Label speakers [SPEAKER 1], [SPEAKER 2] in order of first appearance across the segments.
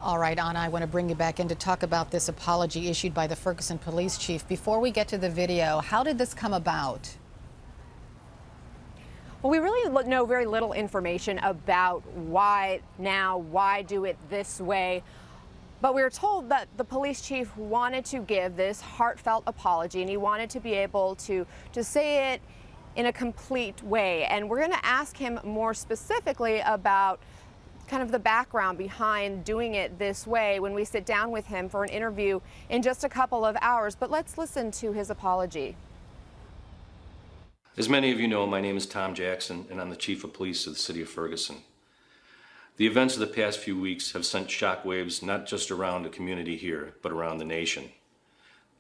[SPEAKER 1] All right, Anna, I want to bring you back in to talk about this apology issued by the Ferguson police chief. Before we get to the video, how did this come about?
[SPEAKER 2] Well, we really know very little information about why now, why do it this way. But we were told that the police chief wanted to give this heartfelt apology, and he wanted to be able to say it in a complete way. And we're going to ask him more specifically about kind of the background behind doing it this way when we sit down with him for an interview in just a couple of hours. But let's listen to his apology.
[SPEAKER 3] As many of you know, my name is Tom Jackson, and I'm the Chief of Police of the City of Ferguson. The events of the past few weeks have sent shockwaves not just around the community here, but around the nation.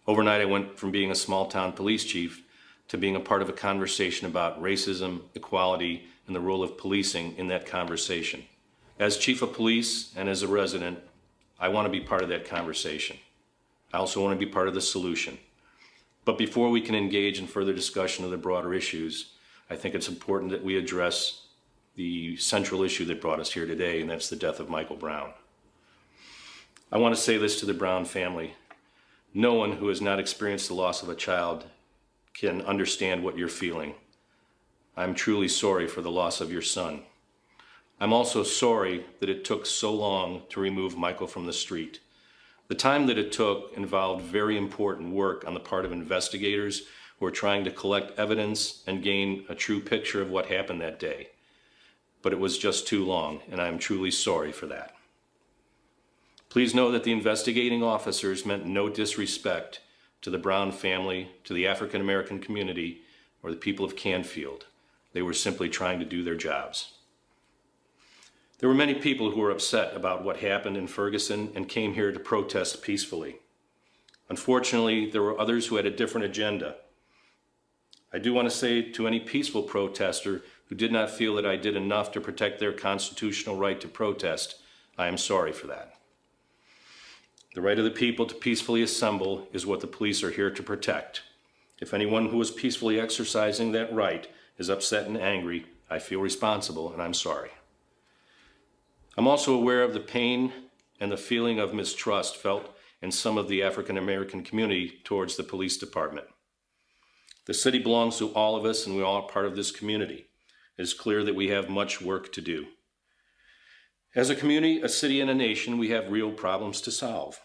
[SPEAKER 3] Overnight, I went from being a small-town police chief to being a part of a conversation about racism, equality, and the role of policing in that conversation. As Chief of Police and as a resident, I want to be part of that conversation. I also want to be part of the solution. But before we can engage in further discussion of the broader issues, I think it's important that we address the central issue that brought us here today, and that's the death of Michael Brown. I want to say this to the Brown family. No one who has not experienced the loss of a child can understand what you're feeling. I'm truly sorry for the loss of your son. I'm also sorry that it took so long to remove Michael from the street. The time that it took involved very important work on the part of investigators who are trying to collect evidence and gain a true picture of what happened that day. But it was just too long, and I am truly sorry for that. Please know that the investigating officers meant no disrespect to the Brown family, to the African American community, or the people of Canfield. They were simply trying to do their jobs. There were many people who were upset about what happened in Ferguson and came here to protest peacefully. Unfortunately, there were others who had a different agenda. I do want to say to any peaceful protester who did not feel that I did enough to protect their constitutional right to protest, I am sorry for that. The right of the people to peacefully assemble is what the police are here to protect. If anyone who was peacefully exercising that right is upset and angry, I feel responsible, and I'm sorry. I'm also aware of the pain and the feeling of mistrust felt in some of the African American community towards the police department. The city belongs to all of us, and we all are part of this community. It is clear that we have much work to do. As a community, a city, and a nation, we have real problems to solve,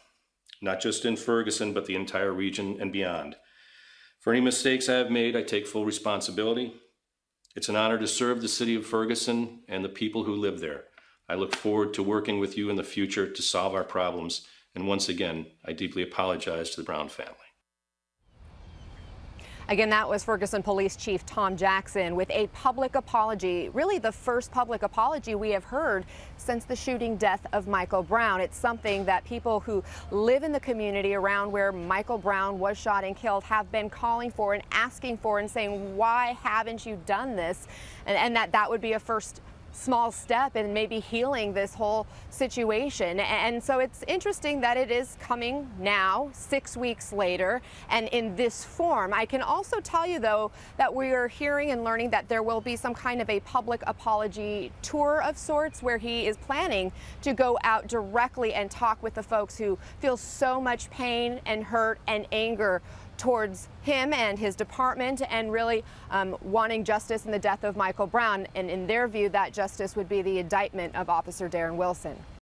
[SPEAKER 3] not just in Ferguson, but the entire region and beyond. For any mistakes I have made, I take full responsibility. It's an honor to serve the city of Ferguson and the people who live there. I look forward to working with you in the future to solve our problems. And once again, I deeply apologize to the Brown family.
[SPEAKER 2] Again, that was Ferguson Police Chief Tom Jackson with a public apology, really the first public apology we have heard since the shooting death of Michael Brown. It's something that people who live in the community around where Michael Brown was shot and killed have been calling for and asking for and saying, why haven't you done this? And that would be a first small step in maybe healing this whole situation. And so it's interesting that it is coming now, 6 weeks later, and in this form. I can also tell you, though, that we are hearing and learning that there will be some kind of a public apology tour of sorts where he is planning to go out directly and talk with the folks who feel so much pain and hurt and anger towards him and his department, and really wanting justice in the death of Michael Brown. And in their view, that justice would be the indictment of Officer Darren Wilson.